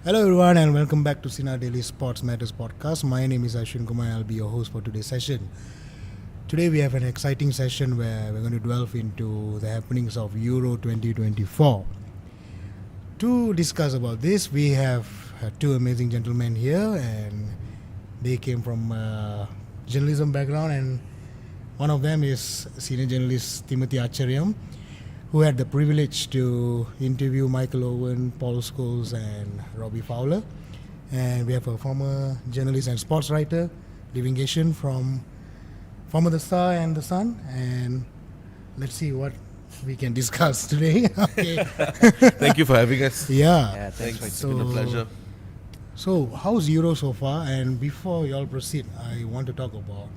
Hello everyone and welcome back to Sinar Daily Sports Matters podcast. My name is Ashwin Kumar. I'll be your host for today's session. Today we have an exciting session where we're going to delve into the happenings of Euro 2024. To discuss about this, we have two amazing gentlemen here, and they came from journalism background, and one of them is senior journalist Timothy Achariam, who had the privilege to interview Michael Owen, Paul Scholes and Robbie Fowler. And we have a former journalist and sports writer, Livingeshan, from former The Star and The Sun. And let's see what we can discuss today. Okay. Thank you for having us. Yeah. Thanks. It's been a pleasure. So, how's Euro so far? And before you all proceed, I want to talk about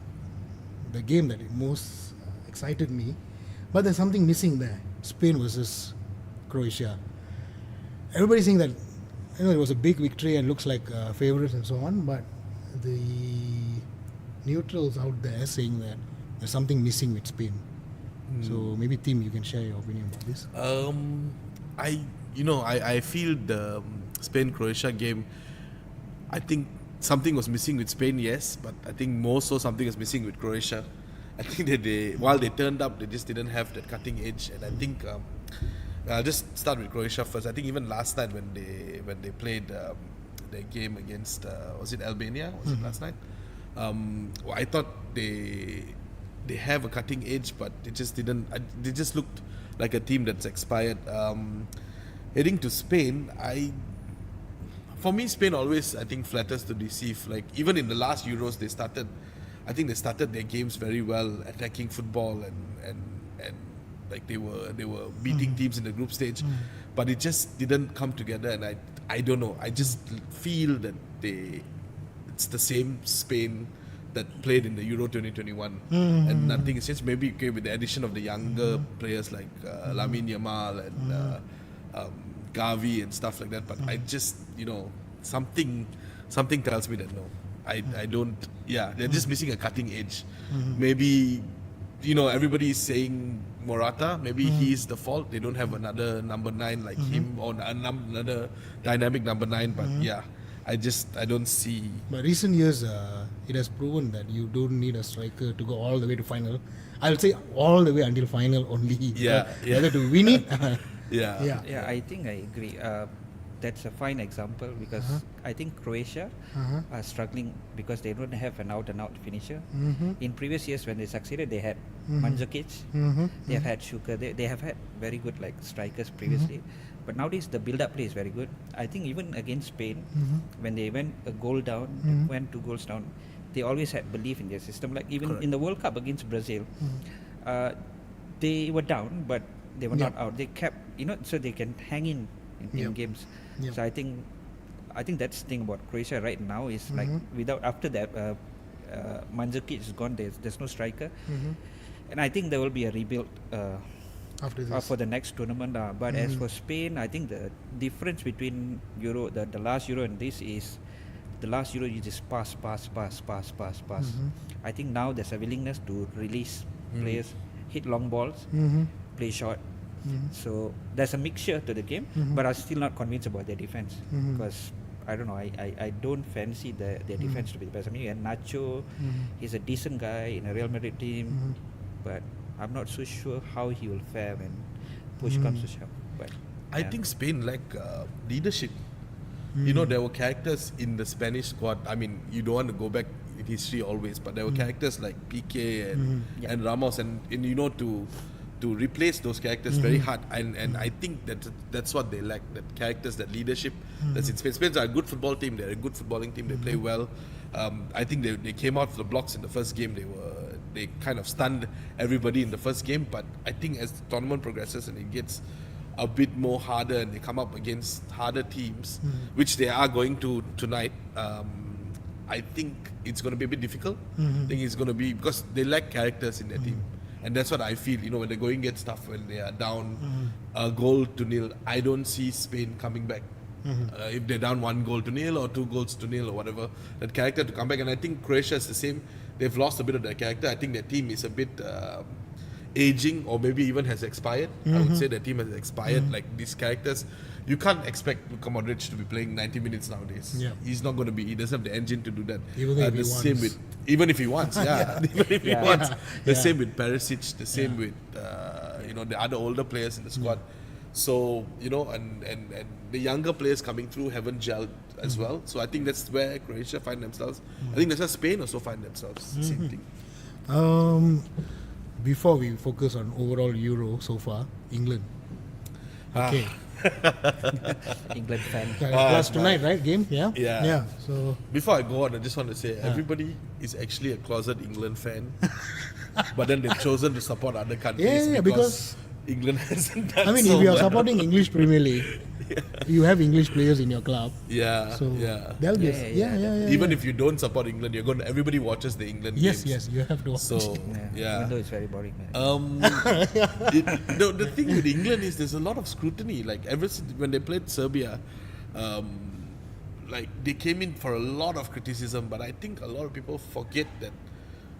the game that most excited me. But there's something missing there. Spain versus Croatia. Everybody's saying that it was a big victory and looks like favourites and so on, but the neutrals out there saying that there's something missing with Spain. So maybe Tim, you can share your opinion about this. I feel the Spain-Croatia game, I think something was missing with Spain, yes, but I think more so something was missing with Croatia. I think that while they turned up, they just didn't have that cutting edge. And I think I'll just start with Croatia first. I think even last night when they played their game against was it Albania? Was it last night? I thought they have a cutting edge, but it just didn't. They just looked like a team that's expired. Heading to Spain, for me, Spain always, I think, flatters to deceive. Like even in the last Euros, they started their games very well, attacking football and like they were beating teams in the group stage, but it just didn't come together. And I don't know. I just feel that it's the same Spain that played in the Euro 2021, and nothing has changed. Maybe with the addition of the younger players like Lamine Yamal and Gavi and stuff like that. But I just something tells me that no. I don't. Yeah, they're just missing a cutting edge. Maybe, everybody is saying Morata. Maybe he's the fault. They don't have another number 9 like him or another dynamic number 9. But yeah, I don't see. But recent years, it has proven that you don't need a striker to go all the way to final. I'll say all the way until final only. Yeah. Whether to win it. Yeah, I think I agree. That's a fine example because I think Croatia are struggling because they don't have an out-and-out finisher. In previous years when they succeeded, they had Mandzukic, they have had Shuka, they have had very good strikers previously. But nowadays the build-up play is very good. I think even against Spain, when they went a goal down, went 2 goals down, they always had belief in their system. Like even in the World Cup against Brazil, they were down, but they were not out. They kept, so they can hang in games. So I think that's the thing about Croatia right now is like after that Mandzukic is gone, there's no striker, and I think there will be a rebuild After this. for the next tournament. But as for Spain, I think the difference between Euro, the last Euro and this is the last Euro you just pass. I think now there's a willingness to release players, hit long balls, play short. So there's a mixture to the game, but I'm still not convinced about their defense because I don't know. I don't fancy their defense to be the best. I mean, and Nacho, he's a decent guy in a Real Madrid team, but I'm not so sure how he will fare when push comes to shove. But I think Spain lack leadership. There were characters in the Spanish squad. I mean, you don't want to go back in history always, but there were characters like Piqué and Ramos, and to replace those characters very hard, and I think that's what they lack, that characters, that leadership that's in Spain. Spain's are a good football team, they're a good footballing team, they play well. I think they came out of the blocks in the first game, they kind of stunned everybody in the first game, but I think as the tournament progresses and it gets a bit more harder and they come up against harder teams, which they are going to tonight, I think it's going to be a bit difficult. I think it's going to be because they lack characters in their team. And that's what I feel, when they're going gets tough, when they are down a goal to nil, I don't see Spain coming back. If they're down 1-0 or 2-0 or whatever, that character to come back. And I think Croatia is the same. They've lost a bit of their character. I think their team is a bit aging or maybe even has expired. I would say the team has expired. Like these characters, you can't expect Luka Modric to be playing 90 minutes nowadays. Yeah. He's not going to be. He doesn't have the engine to do that. Even if he the same wants. with even if he wants, yeah. Even if he wants. The Yeah. same with Perisic. The same with the other older players in the squad. So and the younger players coming through haven't gelled as well. So I think that's where Croatia find themselves. I think that's where Spain also find themselves. Same thing. Before we focus on overall Euro so far, England. Okay. England fan. That's tonight, right? Game? Yeah? Yeah. Yeah. So, Before I go on, I just want to say everybody is actually a closet England fan, but then they've chosen to support other countries because England hasn't done I mean, so if you are well. supporting English Premier League, you have English players in your club. Yeah, So, yeah. they'll be. Yeah. Even if you don't support England, everybody watches the England Yes, games. you have to watch. So, yeah. Even though it's very boring. Man. The thing with England is there's a lot of scrutiny. Like ever since when they played Serbia, like they came in for a lot of criticism. But I think a lot of people forget that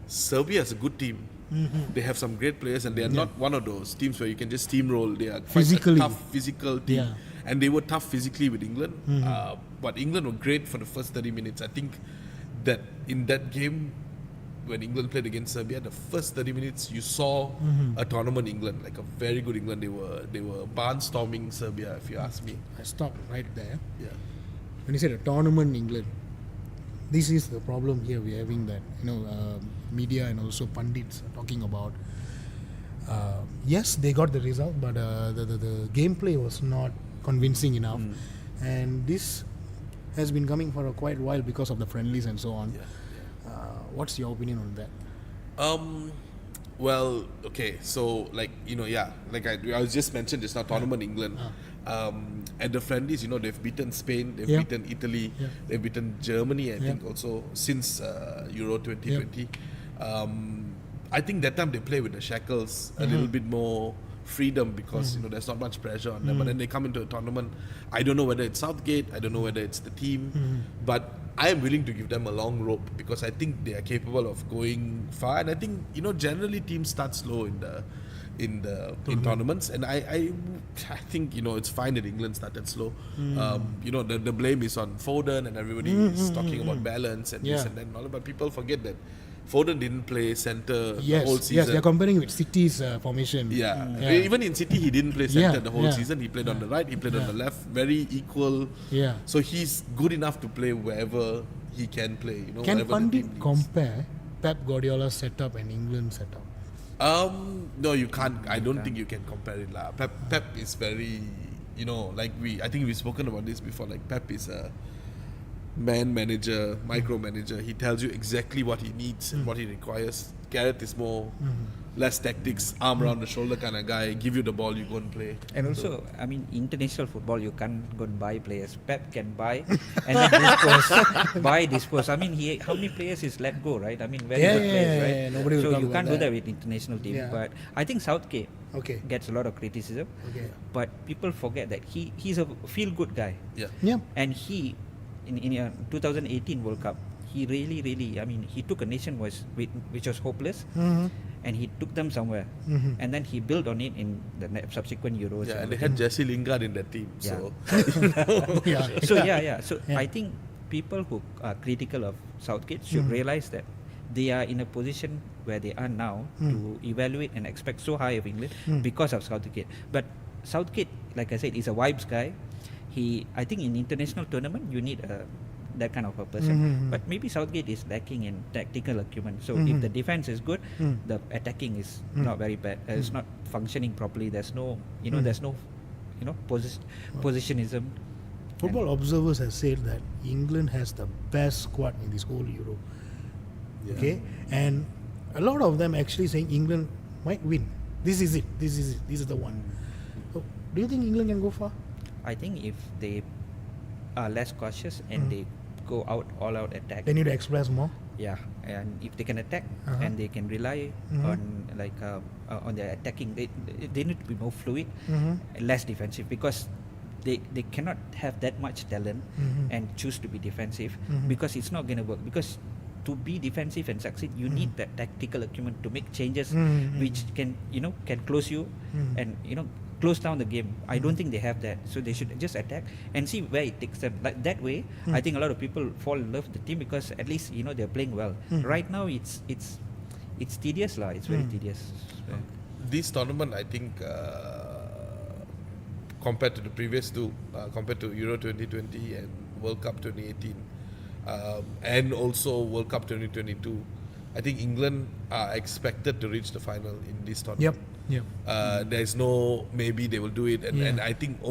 Serbia is a good team. They have some great players, and they are not one of those teams where you can just steamroll. They are quite Physically. a tough physical team, Yeah. and they were tough physically with England. But England were great for the first 30 minutes. I think that in that game, when England played against Serbia, the first 30 minutes you saw a tournament England, like a very good England. They were barnstorming Serbia, if you ask me. I stop right there. Yeah. When you said a tournament England, this is the problem here we're having, that media and also pundits are talking about. Yes, they got the result, but the gameplay was not convincing enough, and this has been coming for a quite while because of the friendlies and so on. What's your opinion on that? Well, okay, so like I was just mentioned just now, tournament England. At the friendlies, they've beaten Spain, they've beaten Italy, they've beaten Germany. I think also since Euro 2020. I think that time they play with the shackles a little bit more freedom because there's not much pressure on them. But then they come into a tournament. I don't know whether it's Southgate, I don't know whether it's the team, but I am willing to give them a long rope because I think they are capable of going far. And I think generally teams start slow in tournaments, and I think it's fine that England started slow. The blame is on Foden, and everybody is talking about balance and this and that and all, but people forget that Foden didn't play centre the whole season. Yes, they're comparing with City's formation. Even in City he didn't play centre the whole season. He played on the right, he played on the left, very equal. So he's good enough to play wherever he can play. Can wherever the team pundit needs. compare Pep Guardiola's setup and England's setup? No, you can't. I don't think you can compare it. Pep is very, I think we've spoken about this before. Like Pep is a man manager, micromanager. He tells you exactly what he needs and what he requires. Gareth is more less tactics, arm around the shoulder kind of guy. Give you the ball, you go and play. And also, I mean, international football, you can't go and buy players. Pep can buy and then dispose. I mean, how many players is let go, right? I mean, very good players, right? Nobody will so talk you about can't do that. that with international team. Yeah. But I think Southgate Okay. gets a lot of criticism. Okay. But people forget that he's a feel-good guy. Yeah. And he, in 2018 World Cup, he really, I mean, he took a nation which was hopeless, and he took them somewhere, and then he built on it in the subsequent Euros. Yeah, and they had Jesse Lingard in that team. So So I think people who are critical of Southgate should realize that they are in a position where they are now to evaluate and expect so high of England because of Southgate. But Southgate, like I said, is a vibes guy. I think in international tournament you need that kind of a person. But maybe Southgate is lacking in tactical acumen. So if the defense is good, the attacking is not very bad. It's not functioning properly. There's no, positionism. Football observers have said that England has the best squad in this whole Euro. Okay, and a lot of them actually saying England might win. This is it. This is the one. So, do you think England can go far? I think if they are less cautious and they go all out attack. They need to express more. Yeah, and if they can attack and they can rely on on their attacking, they need to be more fluid, less defensive, because they cannot have that much talent and choose to be defensive because it's not going to work. Because to be defensive and succeed, you need that tactical acumen to make changes which can close you and close down the game. I don't think they have that, so they should just attack and see where it takes them. Like that way, I think a lot of people fall in love with the team because at least they're playing well. Right now, it's tedious lah. It's very tedious. This tournament, I think, compared to the previous two, compared to Euro 2020 and World Cup 2018, and also World Cup 2022, I think England are expected to reach the final in this tournament. Yep. There's no maybe they will do it, and I think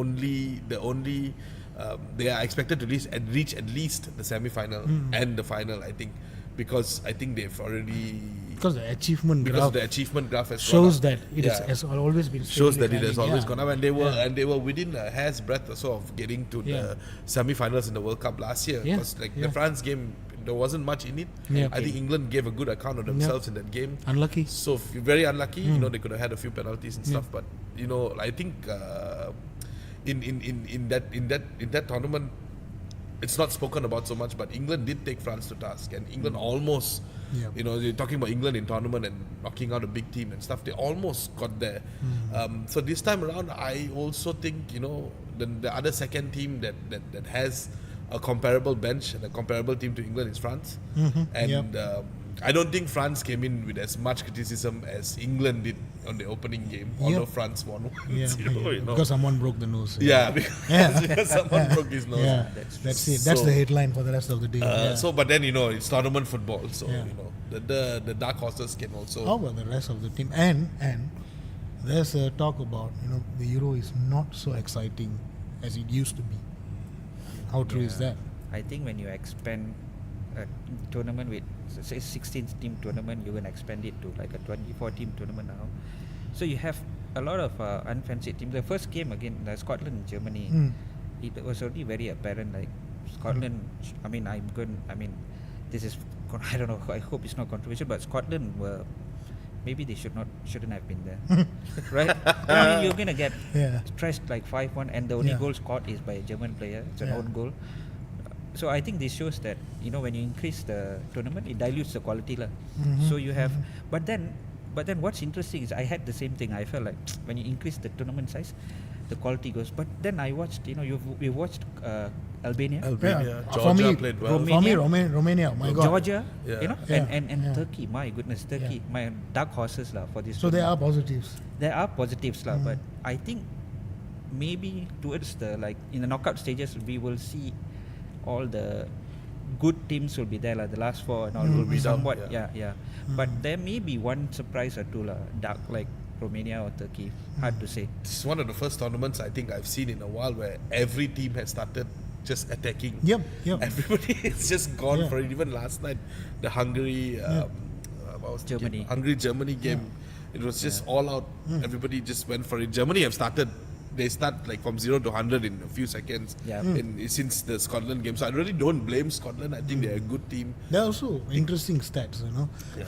they are expected to reach at least the semi-final and the final. I think because I think they've already because the achievement graph has shows gone up. that has always been shows that it has climbing, always gone up, and they were within a hair's breadth or so of getting to the semi-finals in the World Cup last year. Because the France game, there wasn't much in it. I think England gave a good account of themselves in that game. Unlucky. So very unlucky. They could have had a few penalties and stuff. But I think in that tournament, it's not spoken about so much. But England did take France to task, and England almost. You're talking about England in tournament and knocking out a big team and stuff. They almost got there. So this time around, I also think the other second team that has a comparable bench and a comparable team to England is France. And I don't think France came in with as much criticism as England did on the opening game, although France won 1-0. Because someone broke the nose. Because someone broke his nose. That's it. That's the headline for the rest of the day. So, but then it's tournament football, so the dark horses can also. How about the rest of the team? And there's a talk about the Euro is not so exciting as it used to be. How true is that? I think when you expand a tournament with say 16 team tournament, you're gonna expand it to like a 24 team tournament now. So you have a lot of unfancied teams. The first game again, Scotland and Germany, it was already very apparent. Like Scotland, this is I don't know. I hope it's not controversial, but Scotland were maybe they shouldn't have been there, right? You're gonna get trashed like 5-1, and the only goal scored is by a German player. It's an own goal. So I think this shows that when you increase the tournament, it dilutes the quality lah. So you have, but then what's interesting is I had the same thing. I felt like when you increase the tournament size, the quality goes. But then I watched, we watched Albania. Georgia played well. For me, Romania. My God. Georgia, and Turkey. My goodness, Turkey. My dark horses lah for this. So there are positives. There are positives lah, but I think maybe towards the in the knockout stages we will see all the good teams will be there the last four and all will be somewhat but there may be one surprise or two dark like Romania or Turkey, hard to say. This is one of the first tournaments I think I've seen in a while where every team has started just attacking. Everybody is just gone for it. Even last night the Hungary Germany game, it was just all out. Everybody just went for it. Germany they start from 0 to 100 in a few seconds since the Scotland game. So I really don't blame Scotland. I think they're a good team. There are also interesting stats,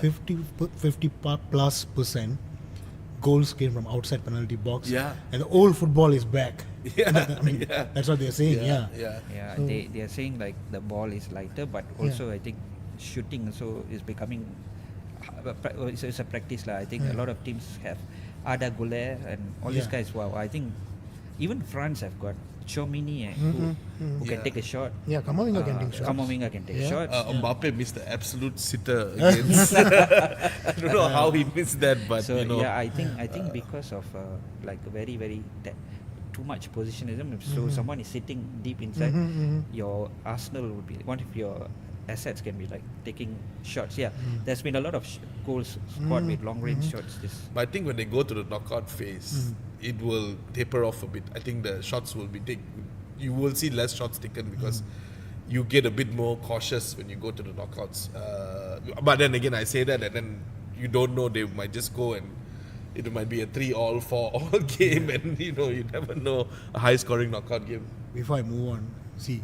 50 plus % goals came from outside penalty box. And the old football is back. That's what they're saying. So they are saying the ball is lighter, but also I think shooting also is becoming it's a practice lah. I think a lot of teams have Ada Goulet and all these guys. Wow, I think even France have got Chomini who can take a shot. Kamavinga can take shots. Kamavinga can take shots. Mbappe missed the absolute sitter against. I don't know how he missed that, but so I think because of very very too much positionism. So someone is sitting deep inside. Your Arsenal would be one of your assets can be taking shots. There's been a lot of goals scored with long range shots. But I think when they go to the knockout phase, it will taper off a bit. I think the shots will be you will see less shots taken because you get a bit more cautious when you go to the knockouts. But then again, I say that and then you don't know, they might just go and it might be a 3-all, 4-all game and you never know, a high scoring knockout game. Before I move on, see,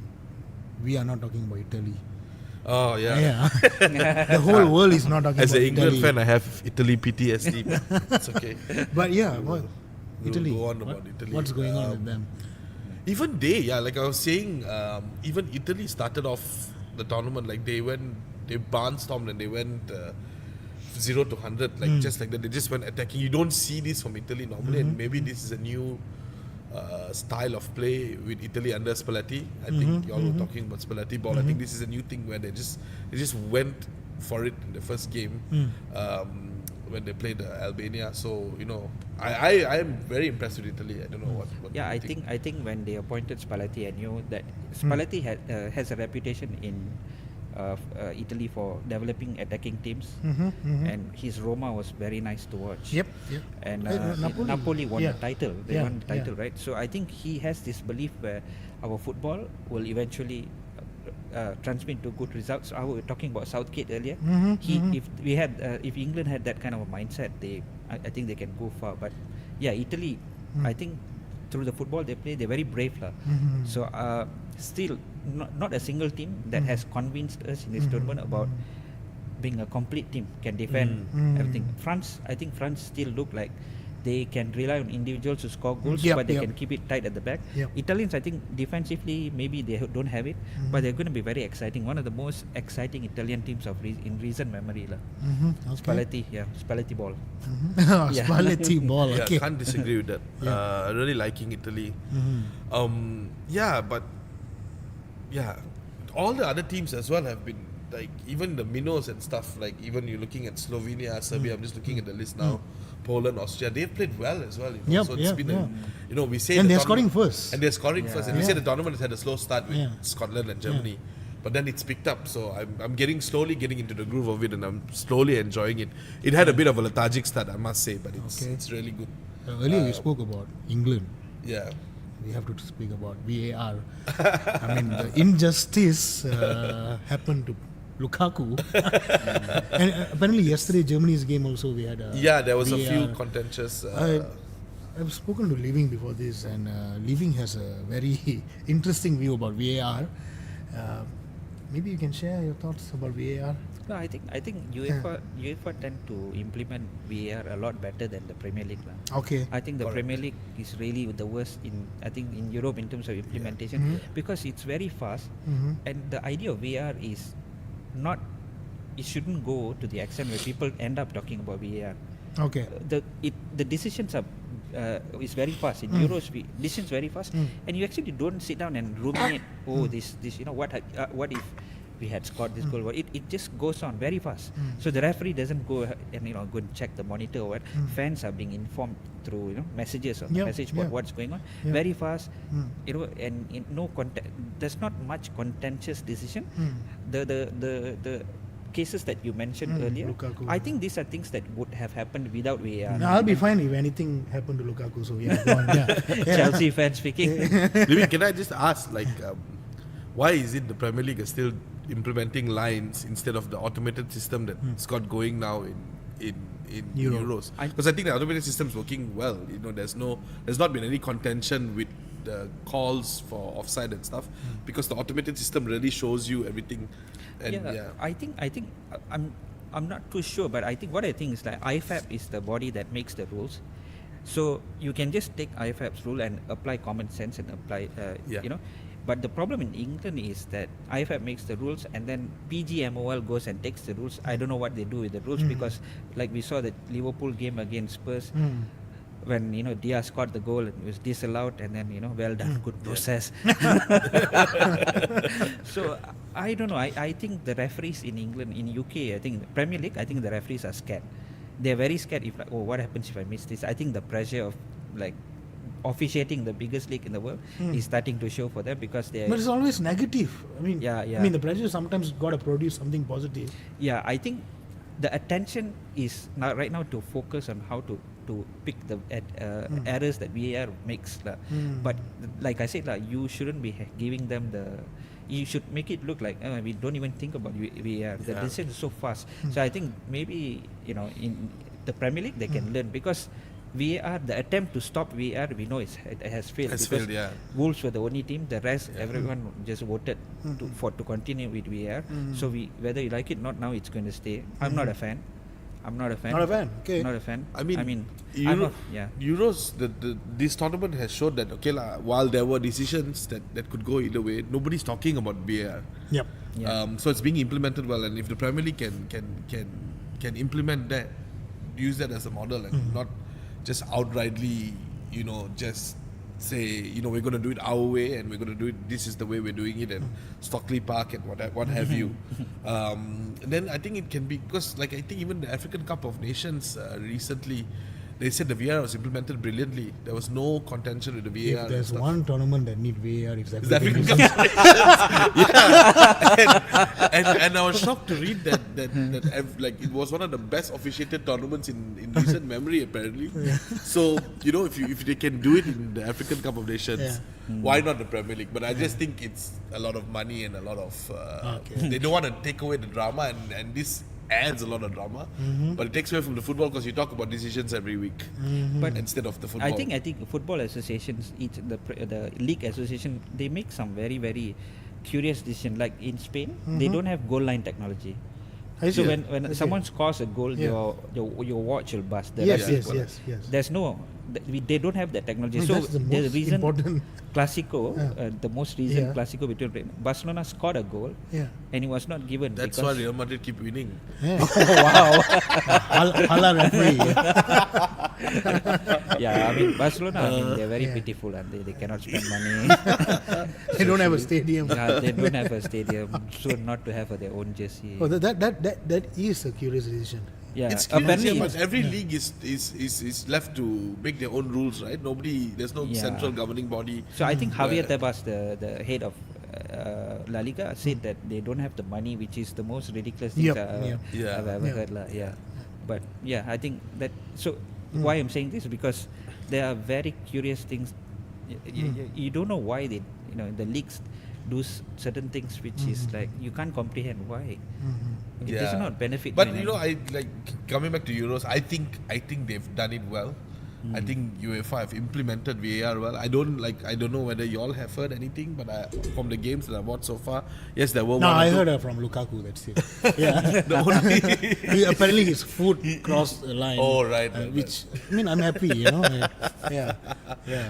we are not talking about Italy. Oh yeah. The whole world is not talking about Italy. As an England fan, I have Italy PTSD. It's okay. But Italy. We'll go on about Italy. What's going on with them? Even like I was saying, even Italy started off the tournament they went they barnstormed and they went 0 to 100 like just like that. They just went attacking. You don't see this from Italy normally, and maybe this is a new style of play with Italy under Spalletti. I think y'all were talking about Spalletti ball. I think this is a new thing where they just went for it in the first game when they played Albania. So I am very impressed with Italy. I don't know what Yeah, you I think when they appointed Spalletti, I knew that Spalletti has a reputation in Italy for developing attacking teams, and his Roma was very nice to watch. Yep. And Napoli won the title. They won the title, yeah. right? So I think he has this belief where our football will eventually transmit to good results. I was talking about Southgate earlier. If England had that kind of a mindset, I think they can go far. But yeah, Italy, I think through the football they play, they're very brave lah. So still not a single team that has convinced us in this tournament about being a complete team, can defend everything. I think France still look like they can rely on individuals to score goals, but they can keep it tight at the back. Italians, I think defensively maybe they don't have it, but they're going to be very exciting. One of the most exciting Italian teams in recent memory lah. Okay. Spalletti ball. Spalletti ball. Yeah, Okay. can't disagree with that. Really liking Italy. All the other teams as well have been like, even the minnows and stuff, like even you're looking at Slovenia, Serbia, I'm just looking at the list now, Poland, Austria, they've played well as well. So it's been we say And the they're scoring tournament- first. And they're scoring first. And we Yeah. say the tournament has had a slow start with Scotland and Germany. But then it's picked up, so I'm slowly getting into the groove of it, and I'm slowly enjoying it. It had a bit of a lethargic start, I must say, but it's really good. Earlier you spoke about England. Yeah. We have to speak about VAR. I mean, the injustice happened to Lukaku. And apparently yesterday, Germany's game also, we had There was a few VAR. contentious. I've spoken to Living before this, and Living has a very interesting view about VAR. Maybe you can share your thoughts about VAR. No, I think UEFA tend to implement VAR a lot better than the Premier League lah. Okay. I think the Premier League is really the worst in Europe in terms of implementation, because it's very fast, and the idea of VAR is not, it shouldn't go to the extent where people end up talking about VAR. Okay. The decisions are is very fast in Euros. Decisions very fast, and you actually don't sit down and ruminate. This what if we had scored this goal? It just goes on very fast. So the referee doesn't go and go and check the monitor or what. Fans are being informed through messages on the message board what's going on very fast. And in there's not much contentious decision. The cases that you mentioned earlier, Lukaku. I think these are things that would have happened without VAR. I'll be fine if anything happened to Lukaku. So go on. Chelsea fans speaking. Maybe can I just ask, why is it the Premier League is still implementing lines instead of the automated system that's got going now in Euros? Because I think the automated system is working well. There's not been any contention with the calls for offside and stuff, because the automated system really shows you everything. And I think I'm not too sure, but I think is that IFAB is the body that makes the rules. So you can just take IFAB's rule and apply common sense and apply, But the problem in England is that IFAB makes the rules, and then PGMOL goes and takes the rules. I don't know what they do with the rules, because like we saw the Liverpool game against Spurs, when Diaz scored the goal, it was disallowed, and then well done, good process. So I don't know. I think the referees in England, in UK, I think the Premier League, I think the referees are scared. They're very scared if what happens if I miss this? I think the pressure of officiating the biggest league in the world is starting to show for them, because they. But it's always negative. I mean, I mean, the pressure sometimes got to produce something positive. Yeah, I think the attention is right now to focus on how to pick the errors that VAR makes. But like I said, you shouldn't be giving them you should make it look like we don't even think about VAR. The decision is so fast. So I think maybe in the Premier League they can learn, because VAR, the attempt to stop VAR, we know it has failed. Wolves were the only team. The rest, everyone just voted to continue with VAR. So whether you like it or not, now it's going to stay. I'm not a fan. I'm not a fan. Not a fan. Okay. Not a fan. I mean, yeah. Euros, this tournament has showed that okay lah. While there were decisions that could go either way, nobody's talking about VAR. Yep. Yeah. So it's being implemented well, and if the Premier League can implement that, use that as a model, and not just outrightly, just say, we're going to do it our way, and we're going to do it. This is the way we're doing it, and Stockley Park and what have you. Then I think it can be, because I think even the African Cup of Nations recently, they said the VAR was implemented brilliantly. There was no contention with the VAR. If there's one tournament that need VAR, it's It's the African African Cup. Cup of Nations. And I was shocked to read that it was one of the best officiated tournaments in recent memory apparently. So if they can do it in the African Cup of Nations, why not the Premier League? But I just think it's a lot of money and a lot of they don't want to take away the drama, and this adds a lot of drama, but it takes away from the football because you talk about decisions every week, But instead of the football. I think football associations, the league association, they make some very, very curious decision. Like in Spain, they don't have goal line technology. I So see. when I see. someone scores a goal, Yeah. your watch will bust. The Yes, referee yes, will- yes, yes. There's no, they don't have that technology. No, So that's the most reason important. Clasico, Yeah. the most recent Yeah. Clasico between Barcelona scored a goal, Yeah. and it was not given. That's why because Real Madrid keep winning. Yeah. wow. Hala referee. Yeah, I mean Barcelona. They're very pitiful, and they cannot spend money. They don't have a stadium. Yeah, they don't have a stadium, so not to have their own jersey. Oh, that is a curious decision. Yeah, It's curious, apparently, but every league is left to make their own rules, right? There's no Yeah. central governing body. so I think Javier where- Tebas, the head of La Liga, said that they don't have the money, which is the most ridiculous thing Yep, yep. Yeah. I've ever Yeah. heard. Yeah, but yeah, I think that. So why I'm saying this is because there are very curious things. You don't know why they, the leagues do certain things which is like you can't comprehend why. It does not benefit. But you in any- I coming back to Euros. I think they've done it well. I think UEFA have implemented VAR well. I don't know whether you all have heard anything, but from the games that I've watched so far, yes, there were No, one or I two. heard from Lukaku. That's it. Yeah. The only Apparently his foot crossed the line. Oh, right, Which I'm happy. Yeah.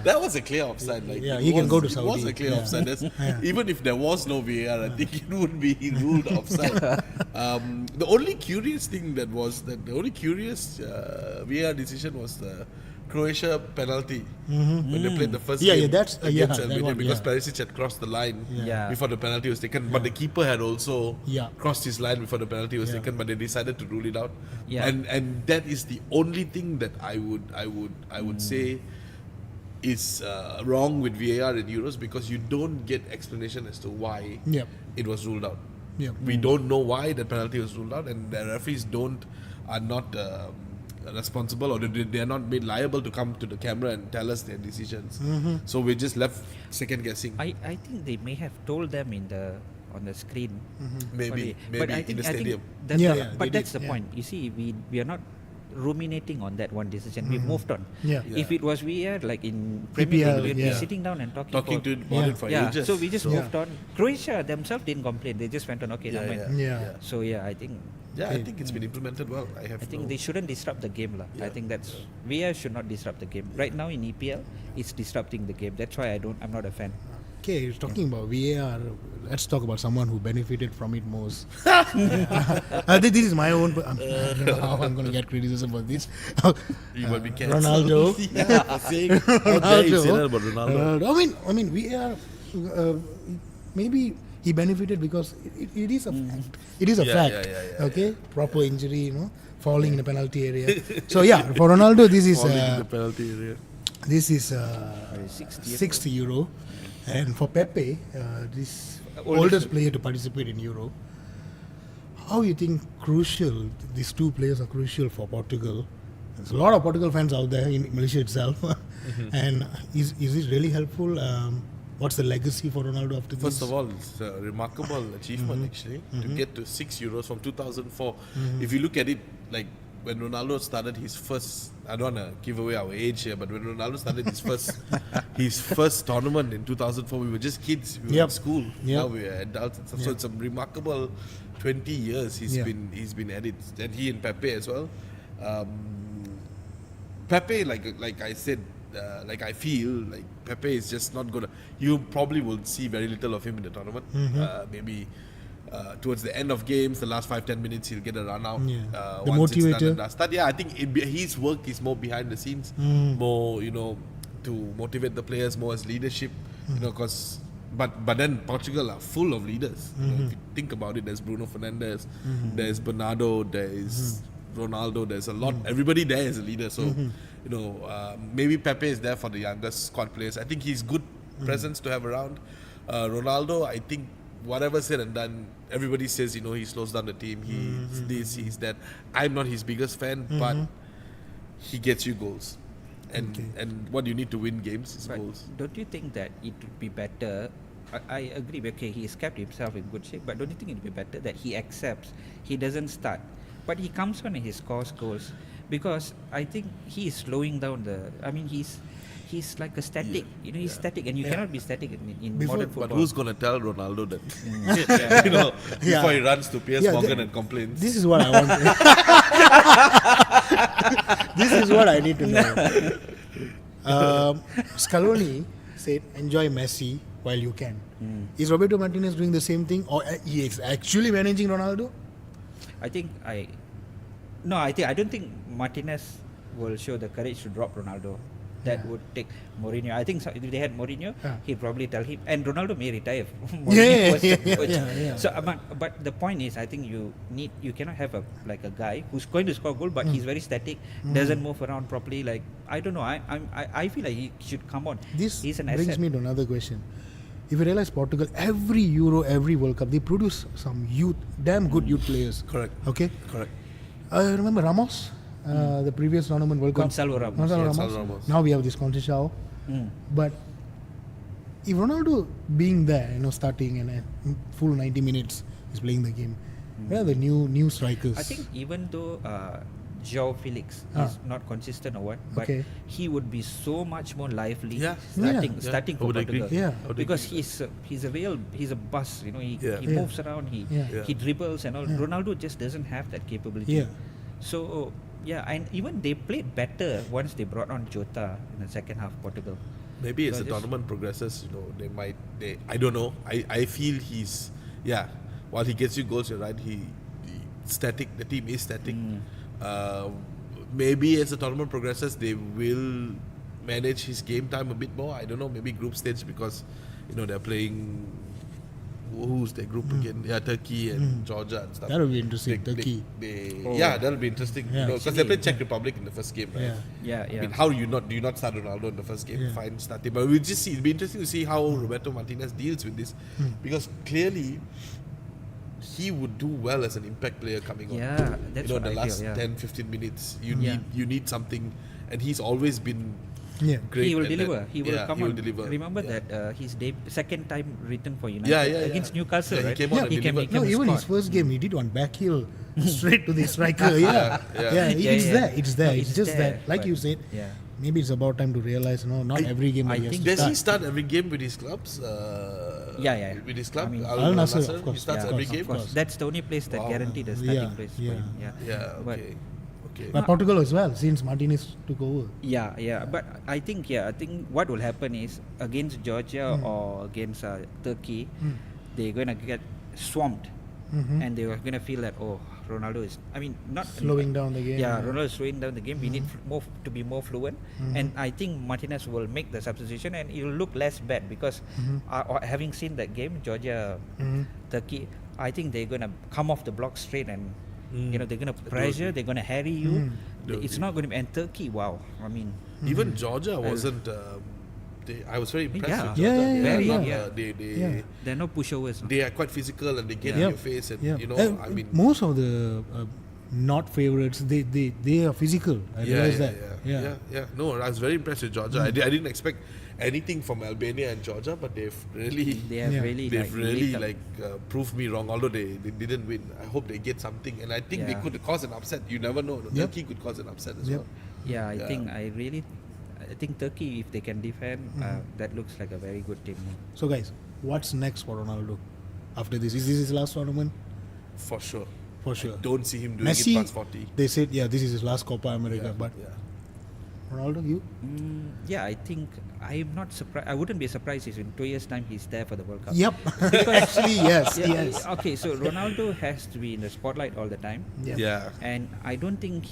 That was a clear offside. Yeah, it he can was- go to It was Saudi. a clear Yeah. offside. Even if there was no VAR, I think it would be ruled offside. The only curious thing the only curious VAR decision was the Croatia penalty when they played the first Yeah, game yeah, that's- yeah, against that Albania one, because yeah. Perisic had crossed the line Yeah. before the penalty was taken, but the keeper had also Yeah. crossed his line before the penalty was Yeah. taken, but they decided to rule it out. Yeah. And that is the only thing that I would say is wrong with VAR in Euros, because you don't get explanation as to why Yep. it was ruled out. Yep. We don't know why the penalty was ruled out, and the referees are not responsible, or they are not made liable to come to the camera and tell us their decisions. So we're just left second guessing. I think they may have told them on the screen. Maybe But I in think, the stadium. that's Yeah, the, yeah, but they that's did, the yeah. point. You see, we are not ruminating on that one decision. We've moved on. Yeah. If it was VAR, like in Premier EPL, League, we'd yeah. be sitting down and talking Talking about, about Yeah. it for yeah. ages. So we just Yeah. moved on. Croatia themselves didn't complain. They just went on. Okay, never mind. Yeah. So yeah, I think I think it's been implemented well. I think they shouldn't disrupt the game, lah. I Yeah. think that's VAR should not disrupt the game. Right now in EPL, it's disrupting the game. That's why I'm not a fan. Okay, talking about VAR, let's talk about someone who benefited from it most. This is my own. I don't know how I'm going to get criticism for this. You will be cancelled. Ronaldo. For saying how dare you say that about Ronaldo. I mean, VAR. Maybe he benefited because it is a fact. It is a Yeah, fact. yeah. Okay, proper injury, falling in a penalty area. So yeah, for Ronaldo, this is Falling in the penalty area. this is 60th 60 euro, and for Pepe, this Oldest- oldest player to participate in Euro. How you think crucial these two players are crucial for Portugal? There's a lot of Portugal fans out there in Malaysia itself, and is it really helpful? What's the legacy for Ronaldo after this? First of all, it's a remarkable achievement actually to get to 6 euros from 2004. If you look at it, like when Ronaldo started his first, I don't want to give away our age here, but when Ronaldo started his first tournament in 2004, we were just kids. We were Yep. in school. Yep. Now we are adults and stuff. So Yep. it's a remarkable 20 years he's been at it, and he and Pepe as well. Pepe, like I said, like I feel like Pepe is just not gonna. You probably will see very little of him in the tournament. Maybe towards the end of games, the last 5-10 minutes, he'll get a run out. The Once it's done motivator. and dusted. Yeah, I think his work is more behind the scenes, more to motivate the players, more as leadership. Because. But then Portugal are full of leaders. If you think about it, there's Bruno Fernandes, there's Bernardo, there's Ronaldo, there's a lot. Everybody there is a leader. So, maybe Pepe is there for the younger squad players. I think he's good presence to have around. Ronaldo, I think whatever said and done, everybody says, he slows down the team. He's this, he's that. I'm not his biggest fan, but he gets you goals. And what you need to win games is But goals. don't you think that it would be better? I agree. Okay, he's kept himself in good shape, but don't you think it would be better that he accepts he doesn't start, but he comes on and he scores goals? Because I think he is slowing down he's like a static. He's static, and you cannot be static in modern football. But who's going to tell Ronaldo that? Before he runs to Piers Morgan and complains. This is what I want. This is what I need to know. Scaloni said, "Enjoy Messi while you can." Is Roberto Martinez doing the same thing, or he is actually managing Ronaldo? I don't think Martinez will show the courage to drop Ronaldo. That would take Mourinho. I think if they had Mourinho, he'd probably tell him. And Ronaldo may retire. Mourinho was the coach. So, but the point is, I think you cannot have a guy who's going to score goal, but he's very static, doesn't move around properly. Like, I don't know. I feel like he should come on. He's an brings asset. me to another question. If you realize Portugal, every Euro, every World Cup, they produce some damn good youth players. Correct. Okay. Correct. Remember Ramos? The previous tournament World Cup. Gonzalo Ramos. Gonzalo Ramos. Now we have this Conceição. But if Ronaldo being there, starting and full 90 minutes is playing the game, where are the new strikers? I think even though João Felix is not consistent or what, but he would be so much more lively starting for Portugal. Because he's a bus. He moves around, he dribbles and all. Ronaldo just doesn't have that capability. So and even they played better once they brought on Jota in the second half, Portugal. Maybe as the tournament progresses, I don't know. I feel he's while he gets you goals, you're right, he static, the team is static. Maybe as the tournament progresses, they will manage his game time a bit more. I don't know, maybe group stage, because they're playing, who's their group again? Turkey and Georgia and stuff. That'll be interesting. Turkey. That'll be interesting. Because they played Czech Republic in the first game, right? I mean, how do you not start Ronaldo in the first game? Fine, start him. But we'll just see. It'll be interesting to see how Roberto Martinez deals with this, because clearly he would do well as an impact player coming on. That's in what the I last feel, 10-15 minutes, you need something, and he's always been great. He will at deliver. that. He will come on. Deliver. Remember that his second time written for United against Newcastle, right? He came on and delivered. No, even his first game, he did one back heel straight to the striker. It's there. It's just that, like you said, maybe it's about time to realize, not every game. Does he start every game with his clubs? With his club, Al Nassr, of course. He starts every game. That's the only place that guaranteed a starting place for him. Okay. But Portugal as well, since Martinez took over. But I think what will happen is against Georgia or against Turkey, they're gonna get swamped, and they're gonna feel that Ronaldo is, not slowing down the game. Ronaldo is slowing down the game. We need to be more fluent, and I think Martinez will make the substitution, and it will look less bad because having seen that game, Georgia, Turkey, I think they're gonna come off the block straight and. They're going to pressure, they're going to harry you. It's not going to be. And Turkey, wow. Even Georgia wasn't. I was very impressed with Georgia. They're no pushovers. They are quite physical and they get in your face. And most of the not favorites, they are physical. I realize that. No, I was very impressed with Georgia. I didn't expect anything from Albania and Georgia, but they've really proved me wrong. Although they didn't win, I hope they get something, and I think they could cause an upset. You never know. Turkey could cause an upset as well. I think Turkey, if they can defend, that looks like a very good team. So guys, what's next for Ronaldo after this? Is this his last tournament? For sure. For sure. I don't see him doing Messi, it past 40. they said, this is his last Copa America. But yeah. Ronaldo, you? Yeah, I think I'm not surprised. I wouldn't be surprised if in 2 years' time he's there for the World Cup. Yep. Actually, yes. Yeah, Yes. Okay, so Ronaldo has to be in the spotlight all the time, Yeah. Yeah. and I don't think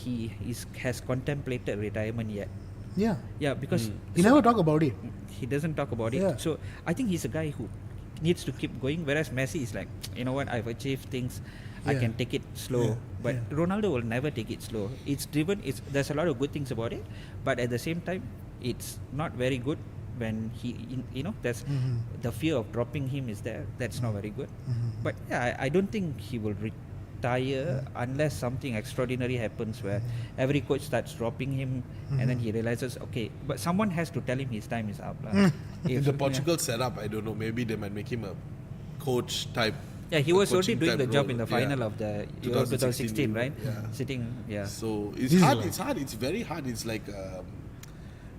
has contemplated retirement yet. Yeah. Yeah, because He never talk about it. he doesn't talk about it. Yeah. So I think he's a guy who needs to keep going. Whereas Messi is like, you know what, I've achieved things. I Yeah. can take it slow. Yeah. But Yeah. Ronaldo will never take it slow. It's driven. There's a lot of good things about it, but at the same time, it's not very good when there's the fear of dropping him is there. That's not very good. But yeah, I don't think he will retire unless something extraordinary happens where every coach starts dropping him and then he realizes, okay, but someone has to tell him his time is up. If the Portugal setup, I don't know, maybe they might make him a coach type. Yeah, he a was already coaching doing the type job role. in the Yeah. final of the Euro 2016, right? Yeah. Sitting, yeah. So This it's is hard. like- It's hard. It's very hard. It's like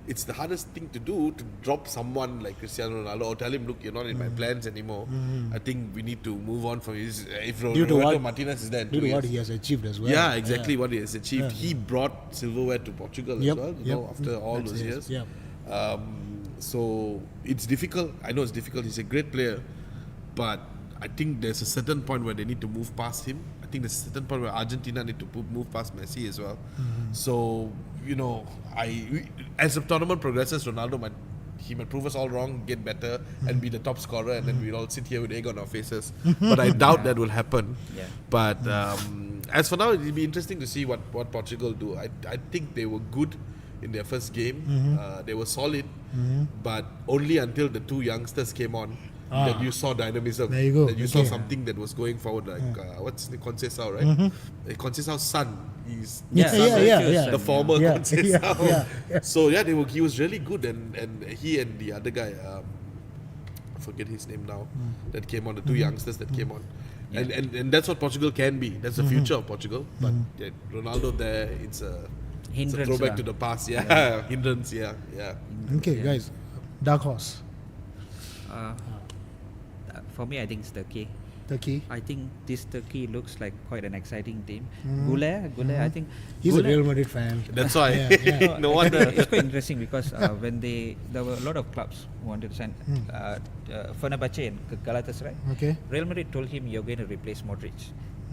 it's the hardest thing to do to drop someone like Cristiano Ronaldo or tell him, look, you're not in my plans anymore. I think we need to move on from his. If Due to Roberto what- Martinez is there, in Due 2 to what years. he has achieved as well. Yeah, exactly what he has achieved. Yeah. He brought silverware to Portugal Yep. as well. You Yep. know, after all That's those it. years. Yeah. So it's difficult. I know it's difficult. He's a great player, but I think there's a certain point where they need to move past him. I think there's a certain point where Argentina need to move past Messi as well. So as the tournament progresses, Ronaldo might prove us all wrong, get better, and be the top scorer, and then we'll all sit here with egg on our faces. But I doubt that will happen. Yeah. But as for now, it'll be interesting to see what Portugal do. I think they were good in their first game. They were solid, but only until the two youngsters came on that you saw dynamism. There you go. That you saw Okay. something that was going forward. Like what's the Conceição, right? Conceição's son. He's Yeah, son, yeah, right? yeah, yeah. The former Yeah, Conceição. yeah, yeah. So yeah, he was really good, and he and the other guy, I forget his name now, that came on, the two youngsters that came on. And that's what Portugal can be. That's the future of Portugal. But yeah, Ronaldo there, it's a Hindrance throwback lah. to the past. Yeah, hindrance. Yeah. Okay, guys. Dark horse. For me, I think it's Turkey. Turkey. I think this Turkey looks like quite an exciting team. Gule, I think He's a Gule- Real Madrid fan. That's why. Yeah, yeah. No wonder. It's quite interesting because when there were a lot of clubs who wanted to sign Fenerbahce and Galatasaray. Okay. Real Madrid told him, you're going to replace Modric.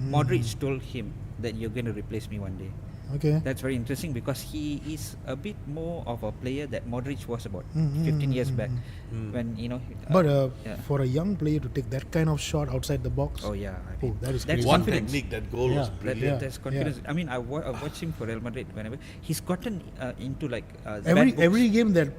Modric told him that you're going to replace me one day. Okay. That's very interesting because he is a bit more of a player that Modric was about 15 years back when But yeah. for a young player to take that kind of shot outside the box, oh yeah, I mean, that is that's crazy. One confidence. technique, that goal was Yeah. That, brilliant. that's confidence. I mean, I watch him for Real Madrid whenever he's gotten into like every bad books. every game that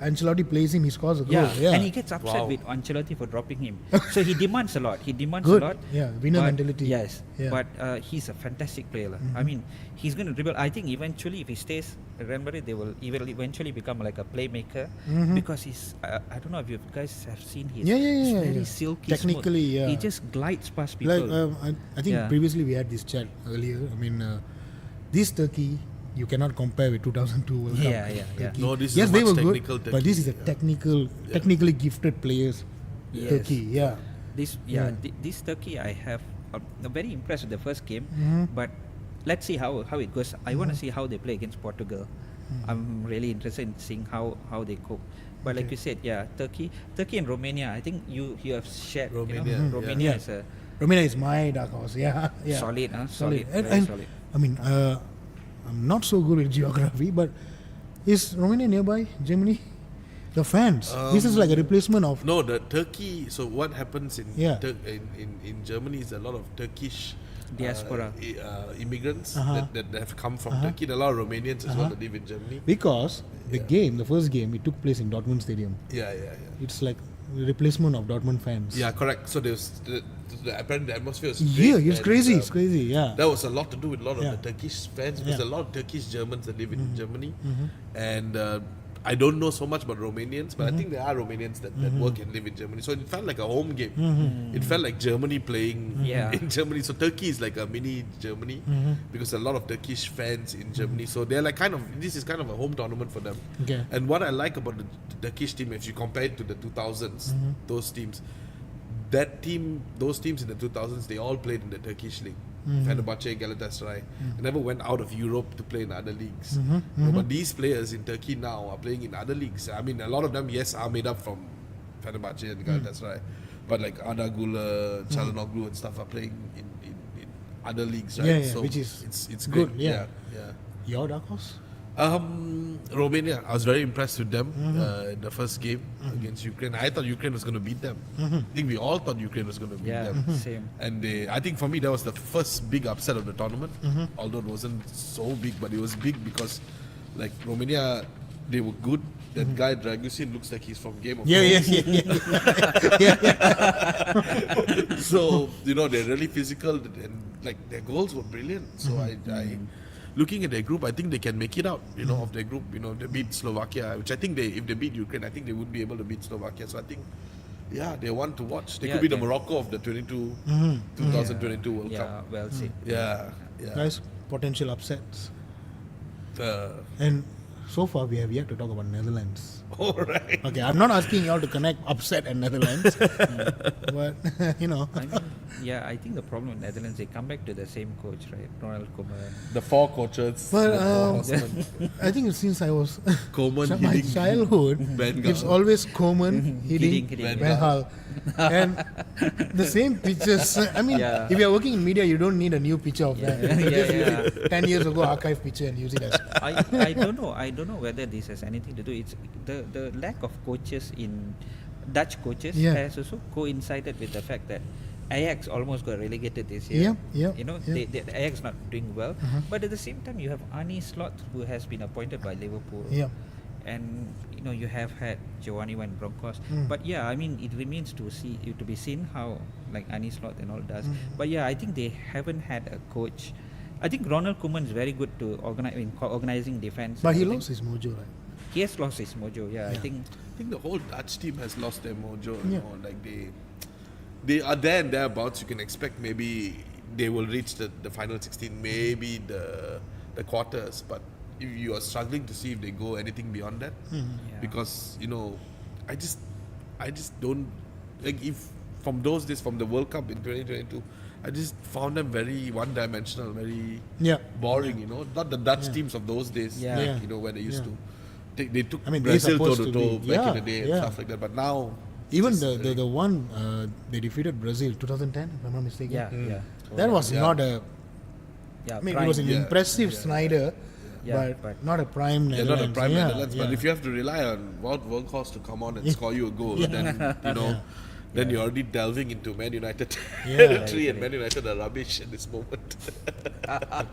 Ancelotti plays him, he scores a goal. Yeah. And he gets upset Wow. with Ancelotti for dropping him. So he demands a lot. He demands Good. a lot. Yeah, winner but- mentality. Yes, Yeah. but he's a fantastic player. Lah. I mean, he's going to dribble. I think eventually, if he stays at Real Madrid, they will eventually become like a playmaker because he's. I don't know if you guys have seen his. Yeah, he's very yeah. silky. Technically, smooth. yeah. He just glides past people. Like I think Yeah. previously we had this chat earlier. I mean, this Turkey you cannot compare with 2002 World Cup. Yeah, yeah, yeah. Turkey. No, this is yes, a they much were good, technical but Turkey, this is a yeah. technically gifted players. Yes. Turkey, yeah. This Yeah. this Turkey I have very impressed with the first game, but let's see how it goes. I want to see how they play against Portugal. I'm really interested in seeing how they cope. But like Okay. you said, yeah, Turkey and Romania. I think you have shared. Romania, Romania yeah. is a Romania is my dark horse. Yeah, yeah. solid, solid, And, very and solid. I mean, I'm not so good with geography, but is Romania nearby Germany? The fans. This is like a replacement of. No, the Turkey. So what happens in Yeah. in Germany is a lot of Turkish Diaspora. immigrants Uh-huh. that have come from Turkey. There are a lot of Romanians as well that live in Germany. Because the first game, it took place in Dortmund Stadium. Yeah. It's like a replacement of Dortmund fans. Yeah, correct. So there was apparently the atmosphere was Yeah, great, it's and, crazy. It's crazy. Yeah. That was a lot to do with a lot of Yeah. the Turkish fans because Yeah. a lot of Turkish Germans that live in Germany, and I don't know so much about Romanians, but I think there are Romanians that work and live in Germany. So it felt like a home game. It felt like Germany playing Yeah. in Germany. So Turkey is like a mini Germany because a lot of Turkish fans in Germany. So they're like this is kind of a home tournament for them. Okay. And what I like about the Turkish team, if you compare it to the 2000s, those teams, that team, those teams in the 2000s, they all played in the Turkish league. Fenerbahce, Galatasaray. They never went out of Europe to play in other leagues. You know, but these players in Turkey now are playing in other leagues. I mean, a lot of them, yes, are made up from Fenerbahce and Galatasaray. But like Arda Güler, Çalhanoğlu and stuff are playing in other leagues, right? Yeah, which is it's good, great. yeah. Yeah. Your dark horse? Romania, I was very impressed with them in the first game against Ukraine. I thought Ukraine was going to beat them. I think we all thought Ukraine was going to beat them. Same. And I think for me, that was the first big upset of the tournament. Although it wasn't so big, but it was big because, like, Romania, they were good. That guy Dragusin looks like he's from Game of Thrones. So, you know, they're really physical and, like, their goals were brilliant. So I looking at their group, I think they can make it out, you know, of their group. You know, they beat Slovakia, which I think if they beat Ukraine, I think they would be able to beat Slovakia. So I think, yeah, they want to watch. They could be the Morocco of the 2022 World Cup. Yeah, well said. Yeah. Nice potential upsets. Uh, And so far, we have yet to talk about Netherlands. all right. Okay, I'm not asking y'all to connect upset and Netherlands, but you know, I mean, yeah, I think the problem with Netherlands, they come back to the same coach, right? Ronald Koeman. The four coaches. But, the four horsemen. I think since I was Koeman, my Hiddink, childhood, Van Gaal. it's always Koeman, Hiddink, Hiddink, Van Gaal, and the same pictures. I mean, Yeah. if you're working in media, you don't need a new picture of that. You just use Yeah. it 10 years ago archive picture and use it as. I don't know. I don't know whether this has anything to do. It's the lack of coaches in Dutch coaches has also coincided with the fact that Ajax almost got relegated this year. You know, yeah. They Ajax not doing well. But at the same time, you have Arne Slot, who has been appointed by Liverpool. Yeah. And you know, you have had Giovanni Van Bronckhorst. But yeah, I mean, it remains to be seen how like Arne Slot and all does. But yeah, I think they haven't had a coach. I think Ronald Koeman is very good to organizing defense. But he lost his mojo, right? He has lost his mojo. Yeah, I think. I think the whole Dutch team has lost their mojo. Yeah. You know, like they are there and thereabouts. You can expect maybe they will reach the final 16, maybe the quarters. But if you are struggling to see if they go anything beyond that, because you know, I just don't like if from those days from the World Cup in 2022. I just found them very one-dimensional, very boring. You know, not the Dutch teams of those days. Yeah. Like, you know, where they used to. They took I mean, they're Brazil supposed to toe-to-toe be- back in yeah, the day and yeah. stuff like that. But now, Even just the one they defeated Brazil 2010, if I'm not mistaken. Yeah. That was not a. Yeah, I mean, prime. it was an impressive Snyder, Yeah, but not a prime they're Netherlands. not a prime Yeah, Netherlands. But yeah. if you have to rely on Wout Weghorst to come on and score you a goal, then you know, then you're already delving into Man United territory, and Man United are rubbish at this moment.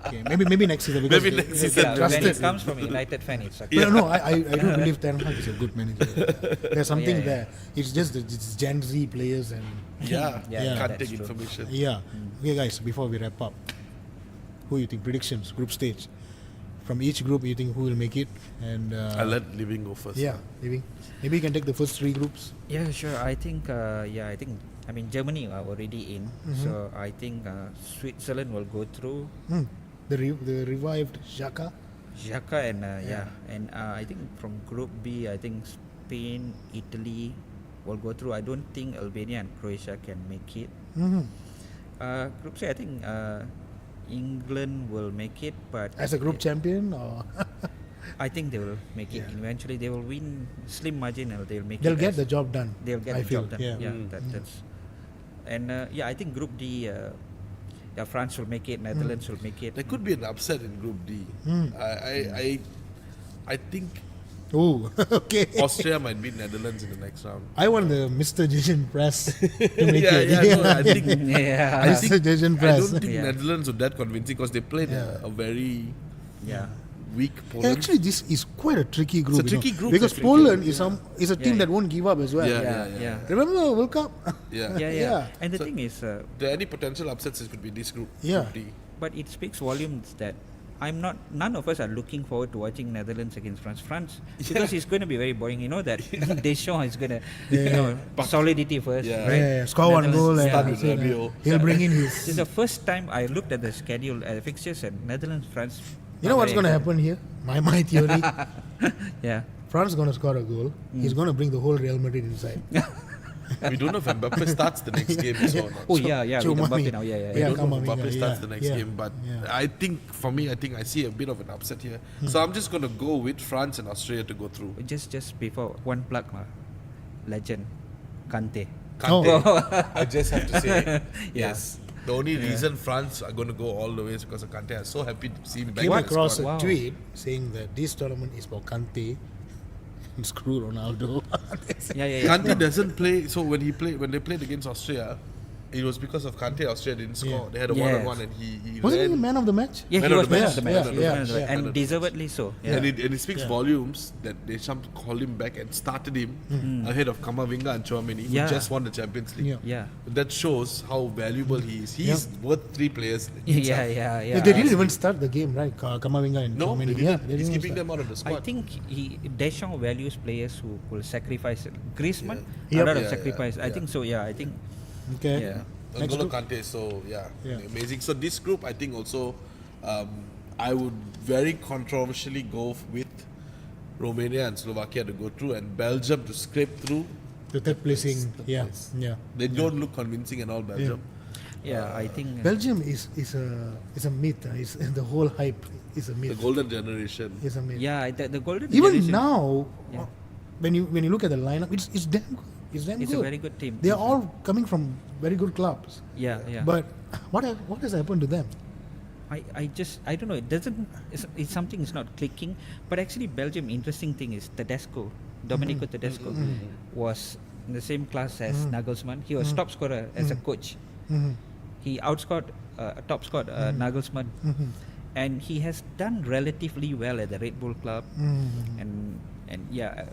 Okay, maybe next season. Because Maybe next season. Yeah, when trusted. it comes from a United fan, it's okay. No, I do believe Ten Hag is a good manager. There's something Yeah. there. It's just it's Gen Z players and Yeah, Yeah, can't that's take true. information. Okay, guys. Before we wrap up, who you think predictions group stage? From each group, you think who will make it? And I'll let Living go first. maybe you can take the first 3 groups. Yeah, sure. I think. I mean, Germany are already in, so I think Switzerland will go through. The revived Xhaka. Xhaka and and I think from Group B, I think Spain, Italy will go through. I don't think Albania and Croatia can make it. Group C, I think England will make it, but As a group champion, or I think they will make it. Yeah. Eventually, they will win slim margin, or they'll make they'll it. get as- the job done. They'll get I the feel, job done. yeah. That's. And I think Group D. France will make it. Netherlands will make it. There could be an upset in Group D. I think Oh, okay. Austria might beat Netherlands in the next round. I want the Mr. Jason Press to make it. No, I think Yeah. I think Mr. Jason I Press. don't think Yeah. Netherlands were that convincing because they played a very Yeah. weak Poland. Actually, this is quite a tricky group. It's a you know, tricky group, because actually. Poland is a team Yeah. that won't give up as well. Yeah. Remember World Cup? Yeah. Yeah. And the So- thing is, There are any potential upsets, it could be this group. Yeah. Group D. but it speaks volumes that none of us are looking forward to watching Netherlands against France. Because it's going to be very boring. You know that Deschamps is going to, solidity first, Yeah. right? Yeah, score one Netherlands- goal and Start that's with it, Rabiot. he'll bring in This is his. the first time I looked at the schedule, fixtures, and Netherlands, France. You know what's going to happen here? My theory. Yeah. France is going to score a goal. He's going to bring the whole Real Madrid inside. We don't know if Mbappe starts the next game as well. or not. Oh So yeah, with Chouamani. Mbappe now. Yeah, we yeah. don't know if Kamavinga, Mbappe starts yeah, the next yeah, game, but yeah. I think for me, I see a bit of an upset here. So I'm just going to go with France and Australia to go through. Just before one plug, legend, Kante. Kante, I just have to say, Yeah. yes. The only reason France are going to go all the way is because of Kante. I'm so happy to see him back. Came in the across squad. a Wow. tweet saying that this tournament is for Kante and screw Ronaldo. Yeah. Kante doesn't play. So when they played against Austria, it was because of Kante. Austria didn't score. Yeah. They had a Yes. one-on-one, and he Wasn't he ran. the man of the match? Yeah, Man he of was the man match. of the match. Yeah, He was yeah, man of the match. yeah. And deservedly so. Yeah. And it speaks volumes that they called him back and started him ahead of Kamavinga and Chouameni, who Yeah. just won the Champions League. Yeah. Yeah. That shows how valuable he is. He's worth 3 players. Yeah. They didn't even start the game, right? Kamavinga and No, Chouameni. they didn't. Yeah, they He's didn't keeping even them out of the squad. I think Deschamps values players who will sacrifice. Griezmann, Yeah. a lot of Yeah, sacrifice. yeah, I think so. Yeah, I think. start. Okay. Yeah. Next N'Golo group. Kante, so yeah, Yeah. amazing. So this group, I think also, I would very controversially go with Romania and Slovakia to go through, and Belgium to scrape through. The third placing. The Yeah. place. Yeah. They don't look convincing at all, Belgium. Yeah, I think. Belgium is a myth. Is the whole hype is a The myth. golden generation. Is a myth. Yeah, the golden Even generation, now, Yeah. when you look at the lineup, it's damn good. It's damn it's good. a very good team. They are all coming from very good clubs. Yeah. But what has happened to them? I don't know. It doesn't. It's something is not clicking. But actually, Belgium. Interesting thing is Tedesco, Domenico Tedesco, was in the same class as Nagelsmann. He was top scorer as a coach. Mhm. He outscored, top scored Nagelsmann, and he has done relatively well at the Red Bull club. And yeah,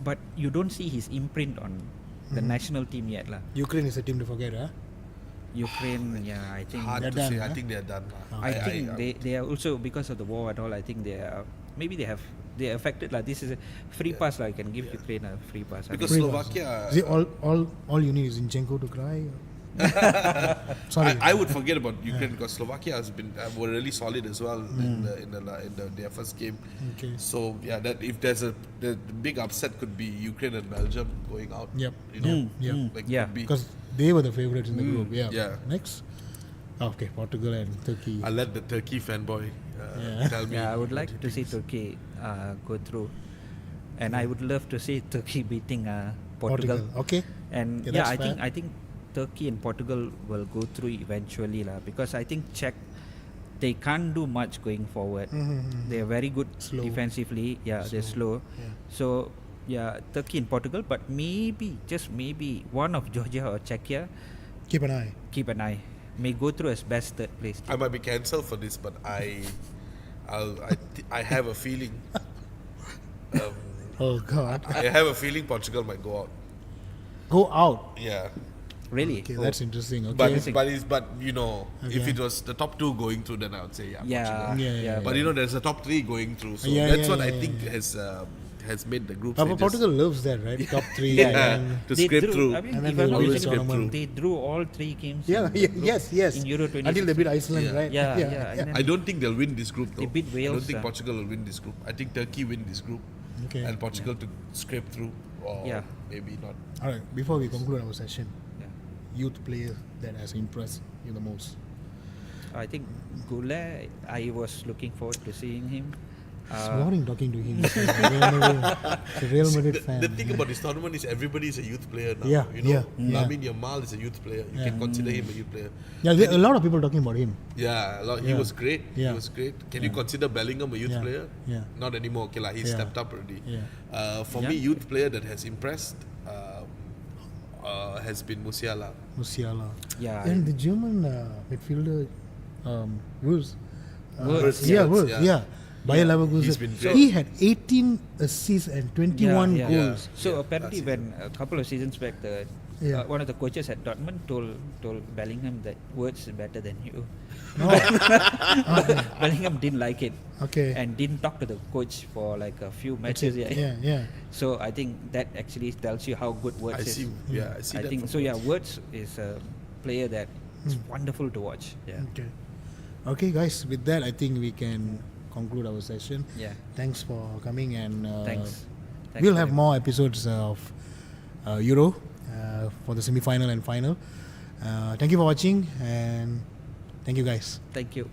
but you don't see his imprint on the national team yet, lah. Ukraine is a team to forget, huh? Ukraine, yeah, I think. Hard They're to done, say. huh? I think they're done. I think they are also, because of the war and all, I think they are maybe they are affected, like this is a free pass, like I can give Ukraine a free pass. I Because think. Slovakia, Is it all you need is Zinchenko to cry? Sorry. I would forget about Ukraine because Slovakia has been were really solid as well in their first game. Okay. So yeah, that if there's the big upset could be Ukraine and Belgium going out. Yep. You know, Yeah. like Yeah. could be. Because they were the favorites in the group. Yeah. yeah. Next. Okay, Portugal and Turkey. I'll let the Turkey fanboy tell me. Yeah, I would what like he to see thinks. Turkey go through, and I would love to see Turkey beating Portugal. Okay. And Yeah, yeah, that's I think Turkey and Portugal will go through eventually, lah. Because I think Czech, they can't do much going forward. They are very good Slow. defensively. Yeah, they're slow. Yeah. So yeah, Turkey and Portugal, but maybe just maybe one of Georgia or Czechia, Keep an eye. keep an eye, may go through as best third place. I might be cancelled for this, but I have a feeling. Oh God. I have a feeling Portugal might go out. Go out. Yeah. Really? Okay, Oh, that's interesting. Okay. But you know, if Okay. it was the top 2 going through, then I would say yeah, Portugal. Yeah. But you know, there's a top 3 going through, so Yeah, that's yeah, what I yeah, think yeah. has made the group But stages. Portugal loves that, right? Top 3. Yeah. and- To they scrape drew, through. I mean, And then if they I'm not always mistaken, scrape through. they drew all 3 games. Yeah, in the yeah, group yes. In Euro 2016. Until they beat Iceland, Yeah. right? Yeah, yeah. And then I don't think they'll win this group though. They beat I Wales, don't think ah. Portugal will win this group. I think Turkey win this group, Okay. and Portugal to scrape through, or Yeah. maybe not. All right. Before we conclude our session, Yeah. youth player that has impressed you the most. I think Goulet, I was looking forward to seeing him. It's boring talking to him. He's a Real Madrid fan. The thing about this tournament is everybody is a youth player now. Yeah, you know, yeah. Lamine Yamal is a youth player. You can consider him a youth player. Yeah, there are a lot of people talking about him. Yeah, he Yeah. was great. Yeah. He was great. Can you consider Bellingham a youth Yeah. player? Yeah. Not anymore. Okay, like, he's Yeah. stepped up already. Yeah. For Yeah. me, youth player that has impressed has been Musiala. Musiala. Yeah. And the German midfielder, Wurz. Wirtz, Yeah, Wirtz, Wurz. yeah. Yeah. Bayer Leverkusen. He's been great. He had 18 assists and 21 yeah. goals. So Yeah, apparently, that's when a couple of seasons back, Yeah. one of the coaches at Dortmund told Bellingham that Wirtz is better than you. No. Bellingham didn't like it Okay. and didn't talk to the coach for like a few That's matches. it. Yeah. So I think that actually tells you how good Wirtz I is. see. Yeah, I see I that. think from so. Yeah, Wirtz. Wirtz is a player that is wonderful to watch. Yeah. Okay. Okay, guys. With that, I think we can conclude our session. Yeah. Thanks for coming, and Thanks. we'll for have having more episodes of Euro, for the semi-final and final. Thank you for watching, and thank you guys. Thank you.